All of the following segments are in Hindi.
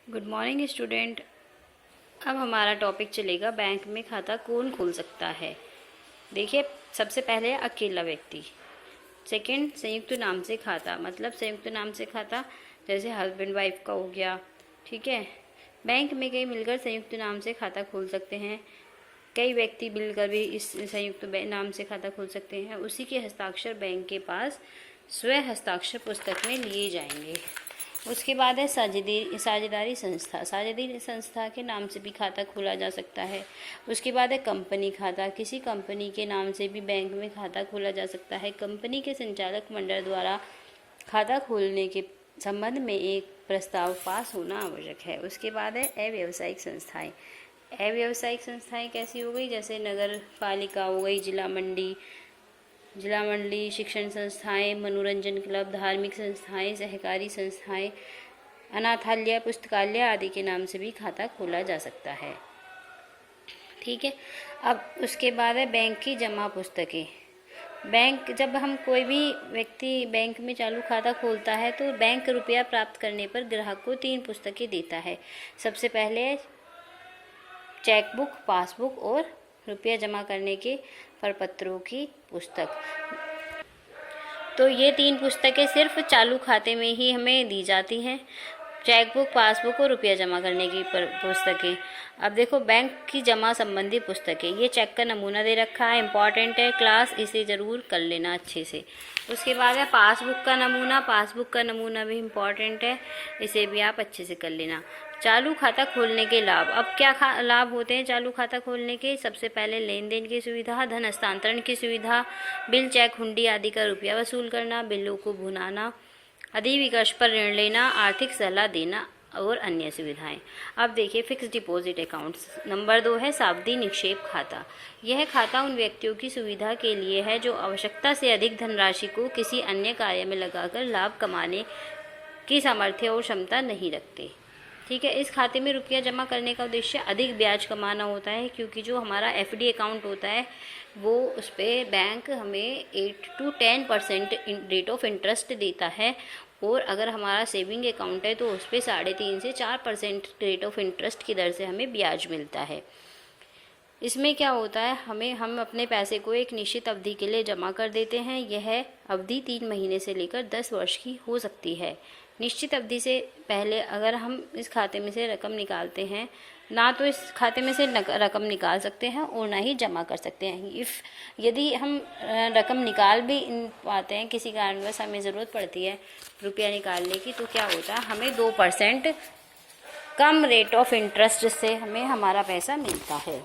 Good morning student. अब हमारा टॉपिक चलेगा बैंक में खाता कौन खोल सकता है। देखिए, सबसे पहले अकेला व्यक्ति। सेकंड, संयुक्त नाम से खाता, मतलब संयुक्त नाम से खाता जैसे हस्बैंड वाइफ का हो गया। ठीक है, बैंक में कई मिलकर संयुक्त नाम से खाता खोल सकते हैं। कई व्यक्ति मिलकर भी इस संयुक्त नाम से खाता खोल सकते हैं। उसी के हस्ताक्षर बैंक के पास स्व हस्ताक्षर पुस्तक में लिए जाएंगे। उसके बाद है साझेदारी संस्था। साझेदारी संस्था के नाम से भी खाता खोला जा सकता है। उसके बाद है कंपनी खाता। किसी कंपनी के नाम से भी बैंक में खाता खोला जा सकता है। कंपनी के संचालक मंडल द्वारा खाता खोलने के संबंध में एक प्रस्ताव पास होना आवश्यक है। उसके बाद है अव्यावसायिक संस्थाएं। अव्यावसायिक संस्थाएं कैसी हो गई, जैसे नगर पालिका हो गई, जिला मंडली, शिक्षण संस्थाएं, मनोरंजन क्लब, धार्मिक संस्थाएं, सहकारी संस्थाएं, अनाथालय, पुस्तकालय आदि के नाम से भी खाता खोला जा सकता है। ठीक है, अब उसके बाद है बैंक की जमा पुस्तकें। बैंक, जब हम कोई भी व्यक्ति बैंक में चालू खाता खोलता है तो बैंक रुपया प्राप्त करने पर ग्राहक को 3 पुस्तकें देता है। सबसे पहले चेकबुक, पासबुक और रुपया जमा करने के प्रपत्रों की पुस्तक। तो ये 3 पुस्तकें सिर्फ चालू खाते में ही हमें दी जाती हैं, चेकबुक, पासबुक और रुपया जमा करने की पुस्तकें। अब देखो, बैंक की जमा संबंधी पुस्तकें, ये चेक का नमूना दे रखा है, इंपॉर्टेंट है क्लास, इसे ज़रूर कर लेना अच्छे से। उसके बाद है पासबुक का नमूना। पासबुक का नमूना भी इम्पॉर्टेंट है, इसे भी आप अच्छे से कर लेना। चालू खाता खोलने के लाभ। अब क्या लाभ होते हैं चालू खाता खोलने के? सबसे पहले लेन देन की सुविधा, धन हस्तांतरण की सुविधा, बिल, चेक, हुंडी आदि का रुपया वसूल करना, बिलों को भुनाना, अधिविकर्ष पर ऋण लेना, आर्थिक सलाह देना और अन्य सुविधाएं। अब देखिए, फिक्स डिपॉजिट अकाउंट्स। नंबर 2 है सावधि निक्षेप खाता। यह खाता उन व्यक्तियों की सुविधा के लिए है जो आवश्यकता से अधिक धनराशि को किसी अन्य कार्य में लगाकर लाभ कमाने की सामर्थ्य और क्षमता नहीं रखते। ठीक है, इस खाते में रुपया जमा करने का उद्देश्य अधिक ब्याज कमाना होता है, क्योंकि जो हमारा एफडी अकाउंट होता है वो उस पर बैंक हमें 8 to 10% रेट ऑफ इंटरेस्ट देता है, और अगर हमारा सेविंग अकाउंट है तो उस पर 3.5 से 4% रेट ऑफ इंटरेस्ट की दर से हमें ब्याज मिलता है। इसमें क्या होता है, हम अपने पैसे को एक निश्चित अवधि के लिए जमा कर देते हैं। यह अवधि 3 महीने से लेकर 10 वर्ष की हो सकती है। निश्चित अवधि से पहले अगर हम इस खाते में से रकम निकालते हैं, ना तो इस खाते में से रकम निकाल सकते हैं और ना ही जमा कर सकते हैं। यदि हम रकम निकाल भी पाते हैं, किसी कारणवश हमें ज़रूरत पड़ती है रुपया निकालने की, तो क्या होता है, हमें 2% कम रेट ऑफ इंटरेस्ट से हमें हमारा पैसा मिलता है।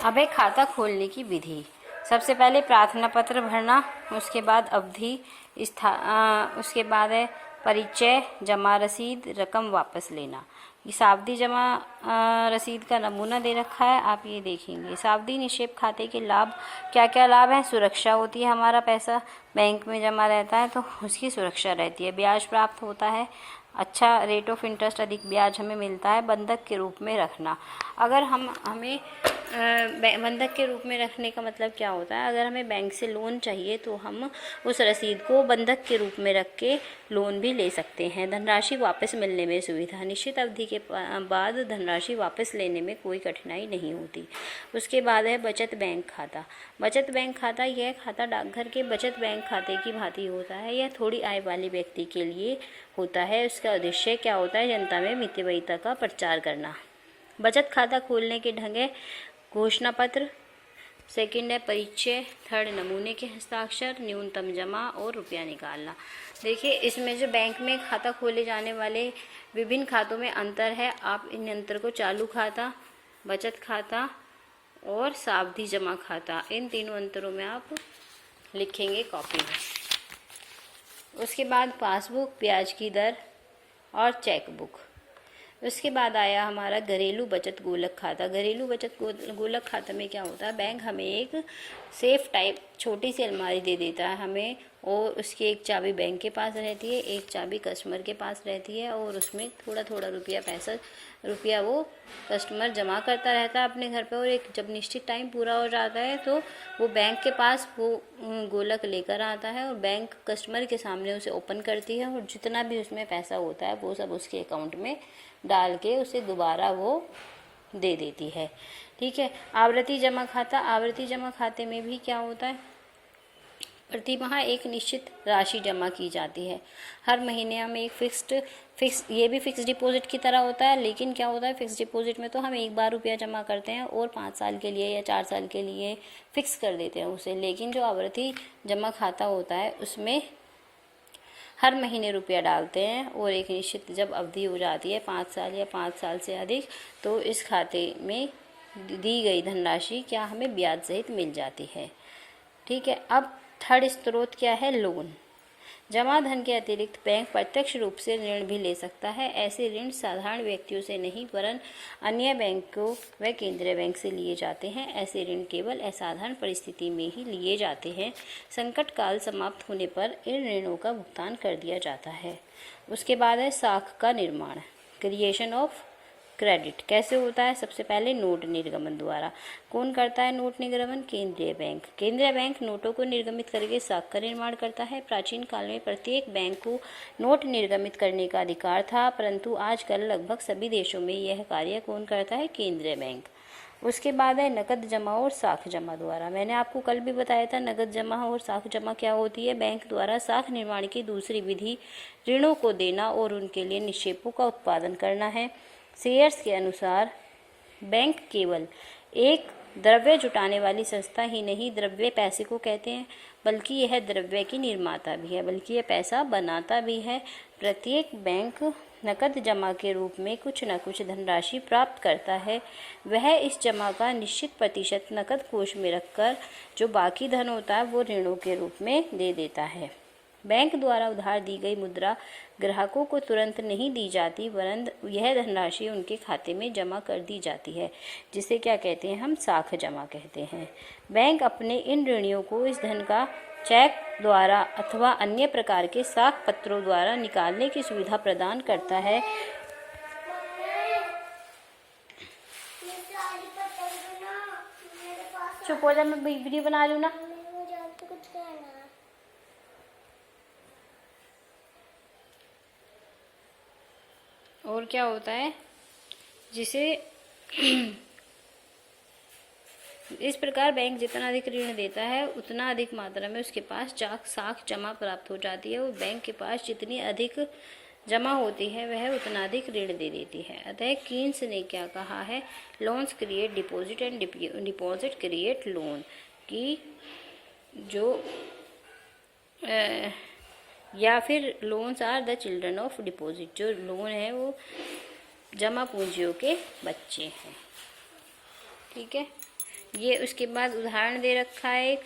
अब है खाता खोलने की विधि। सबसे पहले प्रार्थना पत्र भरना, उसके बाद अवधि, उसके बाद है परिचय, जमा रसीद, रकम वापस लेना। ये सावधि जमा रसीद का नमूना दे रखा है, आप ये देखेंगे। सावधि निक्षेप खाते के लाभ, क्या क्या लाभ हैं? सुरक्षा होती है, हमारा पैसा बैंक में जमा रहता है तो उसकी सुरक्षा रहती है। ब्याज प्राप्त होता है, अच्छा रेट ऑफ इंटरेस्ट, अधिक ब्याज हमें मिलता है। बंधक के रूप में रखना, अगर हमें बंधक के रूप में रखने का मतलब क्या होता है, अगर हमें बैंक से लोन चाहिए तो हम उस रसीद को बंधक के रूप में रख के लोन भी ले सकते हैं। धनराशि वापस मिलने में सुविधा, निश्चित अवधि के बाद धनराशि वापस लेने में कोई कठिनाई नहीं होती। उसके बाद है बचत बैंक खाता। बचत बैंक खाता, यह खाता डाकघर के बचत बैंक खाते की भांति होता है। यह थोड़ी आय वाले व्यक्ति के लिए होता है। उसका उद्देश्य क्या होता है? जनता में मितव्ययिता का प्रचार करना। बचत खाता खोलने के ढंग है घोषणा पत्र, सेकंड है परिचय, थर्ड नमूने के हस्ताक्षर, न्यूनतम जमा और रुपया निकालना। देखिए, इसमें जो बैंक में खाता खोले जाने वाले विभिन्न खातों में अंतर है, आप इन अंतर को चालू खाता, बचत खाता और सावधि जमा खाता, इन तीनों अंतरों में आप लिखेंगे कॉपी में। उसके बाद पासबुक, ब्याज की दर और चेकबुक। उसके बाद आया हमारा घरेलू बचत गोलक खाता। घरेलू बचत गोलक खाता में क्या होता है, बैंक हमें एक सेफ टाइप छोटी सी अलमारी दे देता है, हमें और उसकी एक चाबी बैंक के पास रहती है, एक चाबी कस्टमर के पास रहती है, और उसमें थोड़ा थोड़ा रुपया वो कस्टमर जमा करता रहता है अपने घर पे, और एक जब निश्चित टाइम पूरा हो जाता है तो वो बैंक के पास वो गोलक लेकर आता है, और बैंक कस्टमर के सामने उसे ओपन करती है, और जितना भी उसमें पैसा होता है वो सब उसके अकाउंट में डाल के उसे दोबारा वो दे देती है। ठीक है। आवर्ती जमा खाता, आवर्ती जमा खाते में भी क्या होता है, प्रति माह एक निश्चित राशि जमा की जाती है। हर महीने हम एक ये भी फिक्स डिपॉजिट की तरह होता है, लेकिन क्या होता है, फिक्स डिपॉजिट में तो हम एक बार रुपया जमा करते हैं और 5 साल के लिए या 4 साल के लिए फिक्स कर देते हैं उसे। लेकिन जो आवर्ती जमा खाता होता है उसमें हर महीने रुपया डालते हैं, और एक निश्चित जब अवधि हो जाती है 5 साल या 5 साल से अधिक, तो इस खाते में दी गई धनराशि क्या हमें ब्याज सहित मिल जाती है। ठीक है। अब थर्ड स्रोत क्या है, लोन। जमा धन के अतिरिक्त बैंक प्रत्यक्ष रूप से ऋण भी ले सकता है। ऐसे ऋण साधारण व्यक्तियों से नहीं वरन अन्य बैंकों व केंद्रीय बैंक से लिए जाते हैं। ऐसे ऋण केवल असाधारण परिस्थिति में ही लिए जाते हैं। संकट काल समाप्त होने पर इन ऋणों का भुगतान कर दिया जाता है। उसके बाद है साख का निर्माण, क्रिएशन ऑफ क्रेडिट। कैसे होता है, सबसे पहले नोट निर्गमन द्वारा। कौन करता है नोट निर्गमन, केंद्रीय बैंक। केंद्रीय बैंक नोटों को निर्गमित करके साख का निर्माण करता है। प्राचीन काल में प्रत्येक बैंक को नोट निर्गमित करने का अधिकार था, परंतु आजकल लगभग सभी देशों में यह कार्य कौन करता है, केंद्रीय बैंक। उसके बाद है नकद जमा और साख जमा द्वारा। मैंने आपको कल भी बताया था नकद जमा और साख जमा क्या होती है। बैंक द्वारा साख निर्माण की दूसरी विधि ऋणों को देना और उनके लिए निक्षेपों का उत्पादन करना है। शेयर्स के अनुसार बैंक केवल एक द्रव्य जुटाने वाली संस्था ही नहीं, द्रव्य पैसे को कहते हैं, बल्कि यह द्रव्य की निर्माता भी है, बल्कि यह पैसा बनाता भी है। प्रत्येक बैंक नकद जमा के रूप में कुछ न कुछ धनराशि प्राप्त करता है। वह इस जमा का निश्चित प्रतिशत नकद कोष में रखकर जो बाकी धन होता है वो ऋणों के रूप में दे देता है। बैंक द्वारा उधार दी गई मुद्रा ग्राहकों को तुरंत नहीं दी जाती, वरन यह धनराशि उनके खाते में जमा कर दी जाती है, जिसे क्या कहते हैं, हम साख जमा कहते हैं। बैंक अपने इन ऋणियों को इस धन का चेक द्वारा अथवा अन्य प्रकार के साख पत्रों द्वारा निकालने की सुविधा प्रदान करता है। चुप हो जा, मैं वीडियो बना लूँ ना। और क्या होता है, जिसे इस प्रकार बैंक जितना अधिक ऋण देता है उतना अधिक मात्रा में उसके पास साख जमा प्राप्त हो जाती है, और बैंक के पास जितनी अधिक जमा होती है वह उतना अधिक ऋण दे देती है। अतः कीन्स ने क्या कहा है, loans create deposit and deposit create loan, की जो या फिर loans are the children of deposit, जो लोन है वो जमा पूंजियों के बच्चे हैं। ठीक है। ये उसके बाद उदाहरण दे रखा है एक।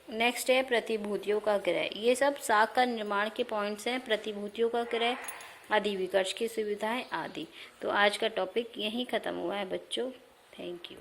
नेक्स्ट है प्रतिभूतियों का क्रय। ये सब साख का निर्माण के पॉइंट्स हैं, प्रतिभूतियों का क्रय, अधिविकर्ष की सुविधाएं आदि। तो आज का टॉपिक यहीं ख़त्म हुआ है बच्चों। Thank you.